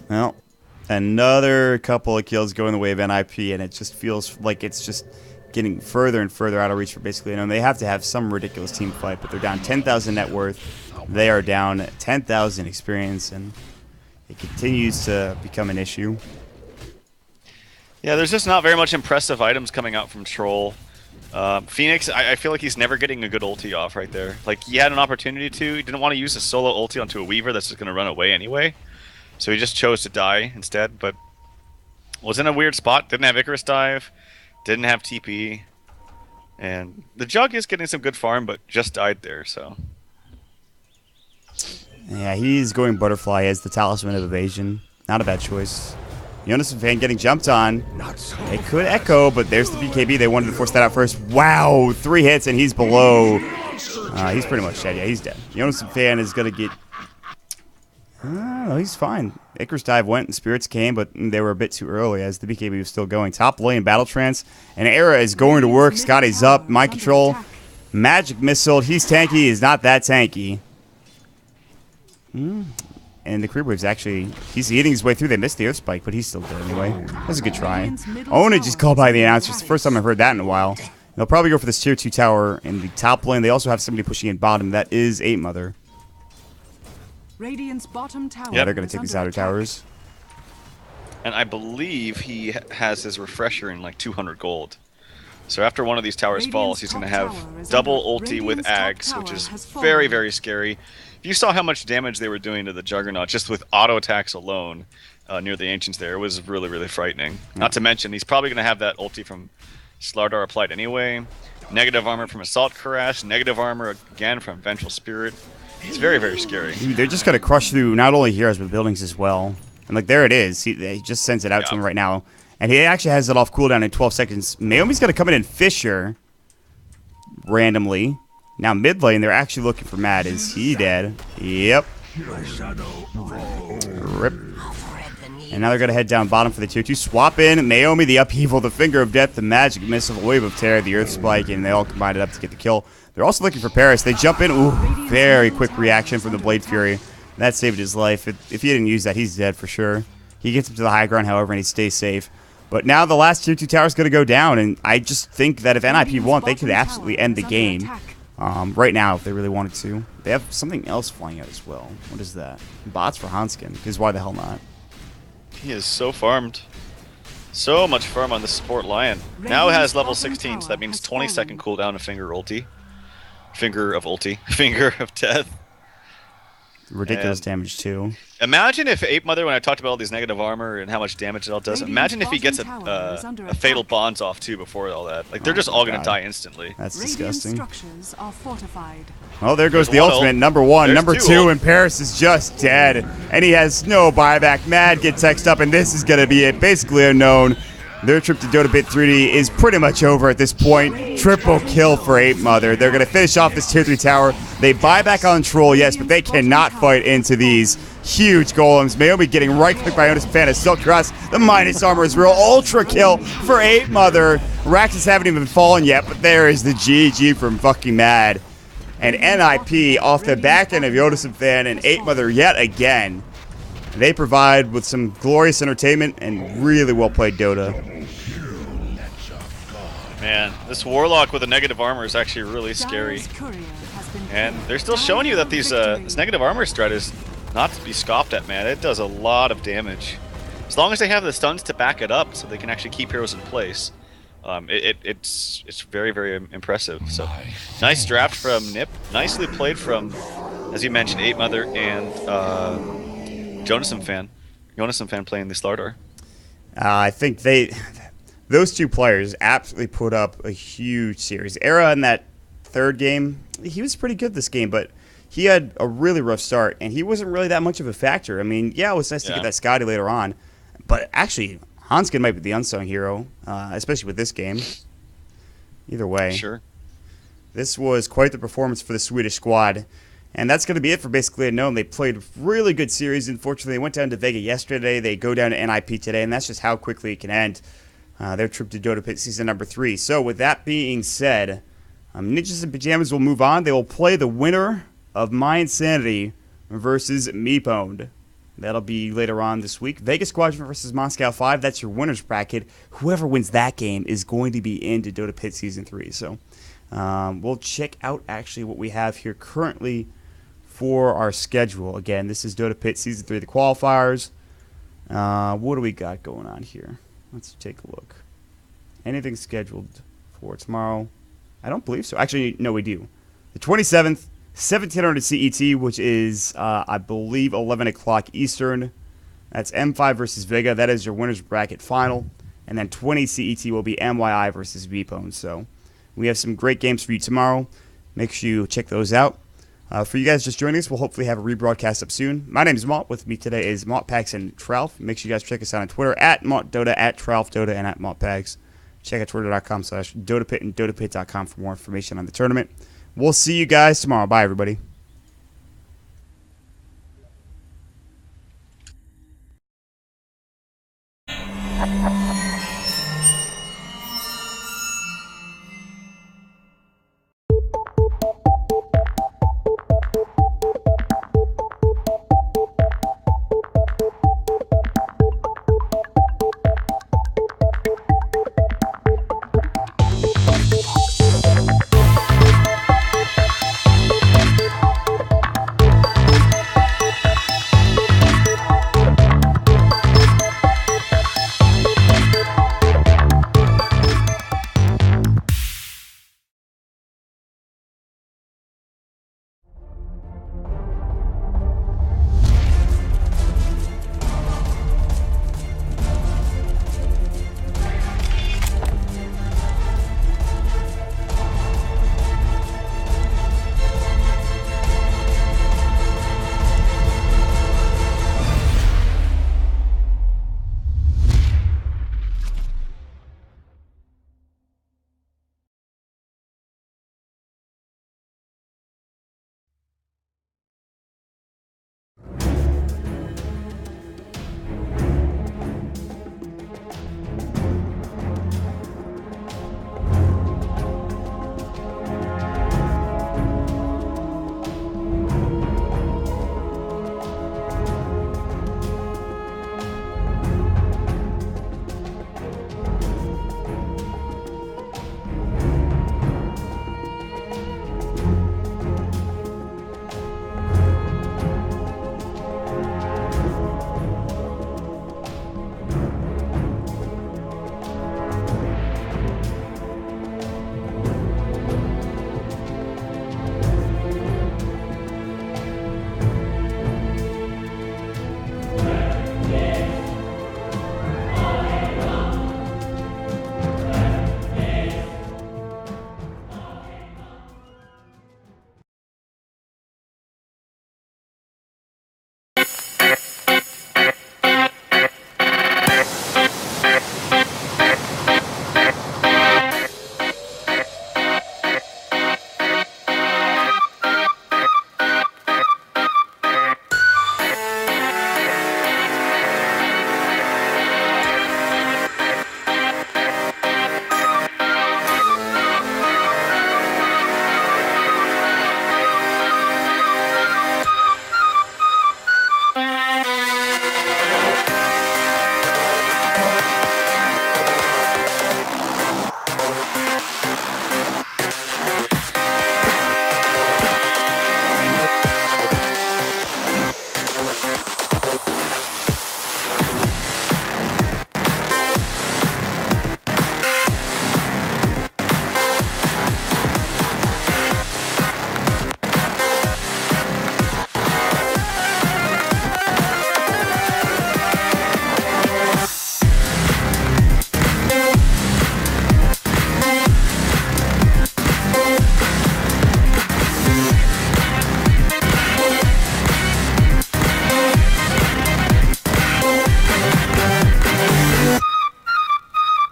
Speaker 1: Well, another couple of kills going the way of NiP, and it just feels like it's just getting further and further out of reach for basically. They have to have some ridiculous team fight, but they're down 10,000 net worth. They are down 10,000 experience, and it continues to become an issue.
Speaker 2: Yeah, there's just not very much impressive items coming out from Troll. Phoenix, I feel like he's never getting a good ulti off right there. Like, he had an opportunity to. He didn't want to use a solo ulti onto a Weaver that's just going to run away anyway. So he just chose to die instead, but was in a weird spot. Didn't have Icarus Dive, didn't have TP, and the Jug is getting some good farm, but just died there, so...
Speaker 1: Yeah, he's going Butterfly as the Talisman of Evasion. Not a bad choice. Jonas and Fan getting jumped on. They could echo, but there's the BKB. They wanted to force that out first. Wow, 3 hits, and he's below. He's pretty much dead. Yeah, he's dead. Jonas and Fan is going to get... No, he's fine. Icarus Dive went and Spirits came, but they were a bit too early as the BKB was still going. Top lane, Battle Trance, and Era is going to work. Scotty's up. Mind Control. Magic Missile. He's tanky. He's not that tanky. And the Creep Wave's actually... He's eating his way through. They missed the Earth Spike, but he's still dead anyway. That was a good try. Ona just called by the announcer. It's the first time I've heard that in a while. They'll probably go for this tier 2 tower in the top lane. They also have somebody pushing in bottom. That is 8 Mother.
Speaker 3: Radiant's bottom tower.
Speaker 1: Yeah, they're going to take these outer towers.
Speaker 2: And I believe he has his refresher in like 200 gold. So after one of these towers falls, he's going to have double ulti with Ags, which is very, very scary. If you saw how much damage they were doing to the Juggernaut just with auto attacks alone near the Ancients there, it was really, really frightening. Not to mention, he's probably going to have that ulti from Slardar applied anyway. Negative armor from Assault Crash, negative armor again from Vengeful Spirit. It's very, very scary.
Speaker 1: Dude, they're just going to crush through not only heroes, but buildings as well. And like there it is. He just sends it out to him right now. And he actually has it off cooldown in 12 seconds. Meomi's going to come in and Fisher randomly. Now mid lane, they're actually looking for Mad. Is he dead? Yep. Rip. And now they're going to head down bottom for the tier 2. Swap in. Meomi, the upheaval, the Finger of Death, the Magic Missile, the Wave of Terror, the Earth Spike, and they all combined it up to get the kill. They're also looking for Paris. They jump in. Ooh, very quick reaction from the Blade Fury. That saved his life. If he didn't use that, he's dead for sure. He gets him to the high ground, however, and he stays safe. But now the last tier 2 tower is going to go down, and I just think that if NiP want, they could absolutely end the game. Right now, if they really wanted to. They have something else flying out as well. What is that? Bots for Hanskin, because why the hell not?
Speaker 2: He is so farmed. So much farm on the support Lion. Now it has level 16, so that means 20-second cooldown of Finger ulti. Finger of ulti. Finger of death.
Speaker 1: Ridiculous damage too.
Speaker 2: Imagine if Ape Mother, when I talked about all these negative armor and how much damage it all does, imagine if he gets a fatal bonds off too before all that. Like they're just all gonna die instantly.
Speaker 1: That's disgusting.
Speaker 3: Structures are fortified.
Speaker 1: Well, there goes the ultimate. Number 1,
Speaker 2: There's
Speaker 1: number
Speaker 2: 2
Speaker 1: 2, and Paris is just dead. And he has no buyback. Mad gets hexed up, and this is gonna be it. Basically unknown. Their trip to DotaPit 3D is pretty much over at this point. Triple kill for Ape Mother. They're going to finish off this tier 3 tower. They buy back on Troll, yes, but they cannot fight into these huge golems. Meomi getting right-clicked by Otis Fan of Silk Cross. The minus armor is real. Ultra kill for Ape Mother. Raxus haven't even fallen yet, but there is the GG from fucking Mad. And NiP off the back end of Yotis Fan and Ape Mother yet again. They provide with some glorious entertainment and really well played Dota.
Speaker 2: Man, this Warlock with a negative armor is actually really scary. And they're still showing you that these this negative armor strat is not to be scoffed at, man. It does a lot of damage. As long as they have the stuns to back it up so they can actually keep heroes in place, it's very, very impressive. So, nice draft from NiP. Nicely played from, as you mentioned, Ape Mother and Jonas Fan playing the Slardar.
Speaker 1: I think those two players absolutely put up a huge series. Era in that third game, he was pretty good this game, but he had a really rough start, and he wasn't really that much of a factor. I mean, yeah, it was nice to get that Scotty later on, but actually, Hanskin might be the unsung hero, especially with this game. Either way,
Speaker 2: sure.
Speaker 1: This was quite the performance for the Swedish squad. And that's going to be it for basically unknown. They played a really good series. Unfortunately, they went down to Vega yesterday. They go down to NiP today, and that's just how quickly it can end. Their trip to DotaPit season number 3. So with that being said, Ninjas in Pajamas will move on. They will play the winner of My Insanity versus Meeponed. That'll be later on this week. Vegas Squadron versus Moscow 5. That's your winner's bracket. Whoever wins that game is going to be into DotaPit season 3. So we'll check out actually what we have here currently for our schedule. Again, this is DotaPit Season 3, the qualifiers. What do we got going on here? Let's take a look. Anything scheduled for tomorrow? I don't believe so. Actually, no, we do. The 27th, 1700 CET, which is, I believe, 11 o'clock Eastern. That's M5 versus Vega. That is your winner's bracket final. And then 20 CET will be MYI versus Vpone. So we have some great games for you tomorrow. Make sure you check those out. For you guys just joining us, we'll hopefully have a rebroadcast up soon. My name is Mott. With me today is Mottpax and Tralf. Make sure you guys check us out on Twitter at MottDota, at TralfDota, and at Mottpax. Check out twitter.com/DotaPit and DotaPit.com for more information on the tournament. We'll see you guys tomorrow. Bye, everybody.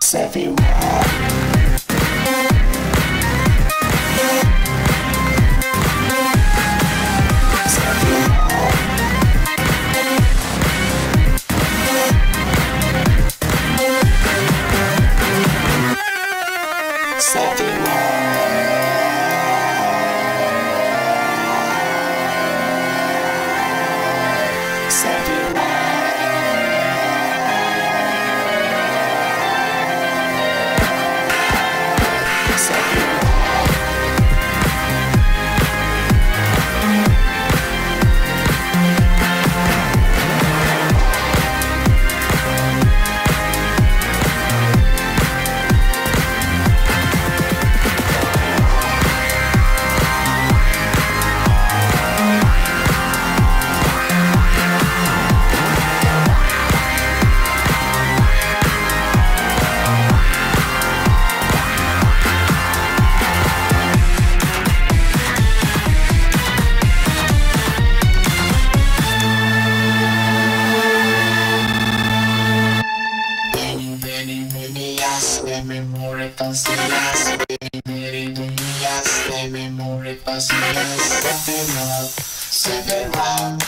Speaker 4: Seven round,